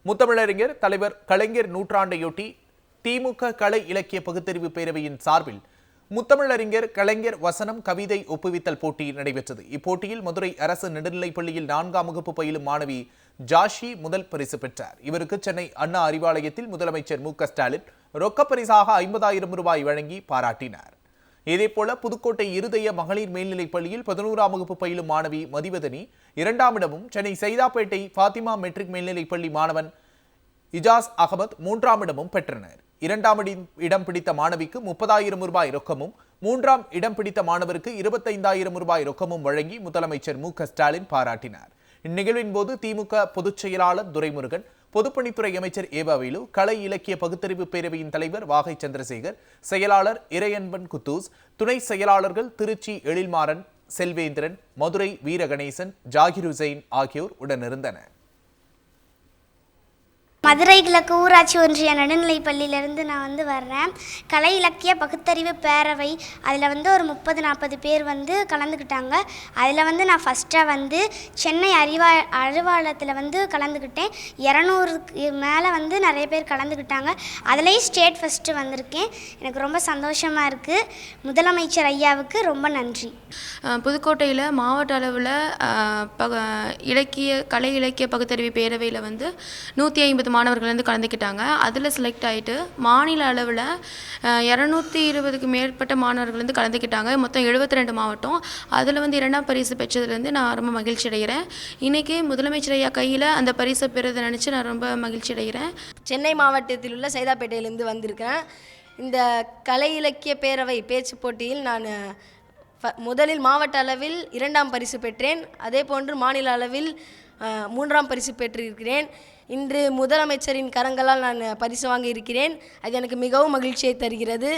முத்தமிழறிஞர் தலைவர் கலைஞர் நூற்றாண்டையொட்டி திமுக கலை இலக்கிய பகுத்தறிவு பேரவையின் சார்பில் முத்தமிழறிஞர் கலைஞர் வசனம் கவிதை ஒப்புவித்தல் போட்டி நடைபெற்றது. இப்போட்டியில் மதுரை அரசு நடுநிலைப்பள்ளியில் 4ஆம் வகுப்பு பயிலும் மாணவி ஜாஷி முதல் பரிசு பெற்றார். இவருக்கு சென்னை அண்ணா அறிவாலயத்தில் முதலமைச்சர் மு.க.ஸ்டாலின் ரொக்கப்பரிசாக 50,000 ரூபாய் வழங்கி பாராட்டினார். இதேபோல புதுக்கோட்டை இருதய மகளிர் மேல்நிலைப் பள்ளியில் 11ஆம் வகுப்பு பயிலும் மாணவி மதிவதனி 2ஆம் இடமும், சென்னை சைதாப்பேட்டை பாத்திமா மெட்ரிக் மேல்நிலைப் பள்ளி மாணவன் இஜாஸ் அகமத் 3ஆம் இடமும் பெற்றனர். 2ஆம் இடம் பிடித்த மாணவிக்கு 30,000 ரூபாய் ரொக்கமும், 3ஆம் இடம் பிடித்த மாணவருக்கு 25,000 ரூபாய் ரொக்கமும் வழங்கி முதலமைச்சர் மு.க.ஸ்டாலின் பாராட்டினார். இந்நிகழ்வின் போது திமுக பொதுச் செயலாளர் துரைமுருகன், பொதுப்பணித்துறை அமைச்சர் ஏவாவேலு, கலை இலக்கிய பகுத்தறிவு பேரவையின் தலைவர் வாகை சந்திரசேகர், செயலாளர் இறையன்பன் குத்தூஸ், துணை செயலாளர்கள் திருச்சி எழில்மாறன், செல்வேந்திரன், மதுரை வீரகணேசன், ஜாகிர் ஹுசைன் ஆகியோர் உடனிருந்தனர். மதுரை கிழக்கு ஊராட்சி ஒன்றிய நடுநிலைப் பள்ளியிலேருந்து நான் வர்றேன். கலை இலக்கிய பகுத்தறிவு பேரவை அதில் ஒரு 30-40 பேர் கலந்துக்கிட்டாங்க. அதில் நான் ஃபஸ்ட்டாக சென்னை அறிவாலயத்தில் கலந்துக்கிட்டேன். 200க்கு மேலே நிறைய பேர் கலந்துக்கிட்டாங்க. அதுலேயும் ஸ்டேட் ஃபஸ்ட்டு வந்திருக்கேன். எனக்கு ரொம்ப சந்தோஷமாக இருக்குது. முதலமைச்சர் ஐயாவுக்கு ரொம்ப நன்றி. புதுக்கோட்டையில் மாவட்ட அளவில் கலை இலக்கிய பகுத்தறிவு பேரவையில் 150 மாணவர்கள் கலந்துக்கிட்டாங்க. அதில் செலக்ட் ஆகிட்டு மாநில அளவில் 220க்கு மேற்பட்ட மாணவர்கள் கலந்துக்கிட்டாங்க. மொத்தம் 72 மாவட்டம். அதில் 2ஆம் பரிசு பெற்றதுலேருந்து நான் ரொம்ப மகிழ்ச்சி அடைகிறேன். இன்றைக்கி முதலமைச்சர் ஐயா கையில் அந்த பரிசை பெறதை நினச்சி நான் ரொம்ப மகிழ்ச்சி அடைகிறேன். சென்னை மாவட்டத்தில் உள்ள சைதாப்பேட்டையிலேருந்து வந்திருக்கேன். இந்த கலை இலக்கிய பேரவை பேச்சு போட்டியில் நான் முதலில் மாவட்ட அளவில் 2ஆம் பரிசு பெற்றேன். அதே போன்று மாநில அளவில் 3ஆம் பரிசு பெற்றிருக்கிறேன். இன்று முதலமைச்சரின் கரங்களால் நான் பரிசு வாங்கி இருக்கிறேன். அது எனக்கு மிகவும் மகிழ்ச்சியை தருகிறது.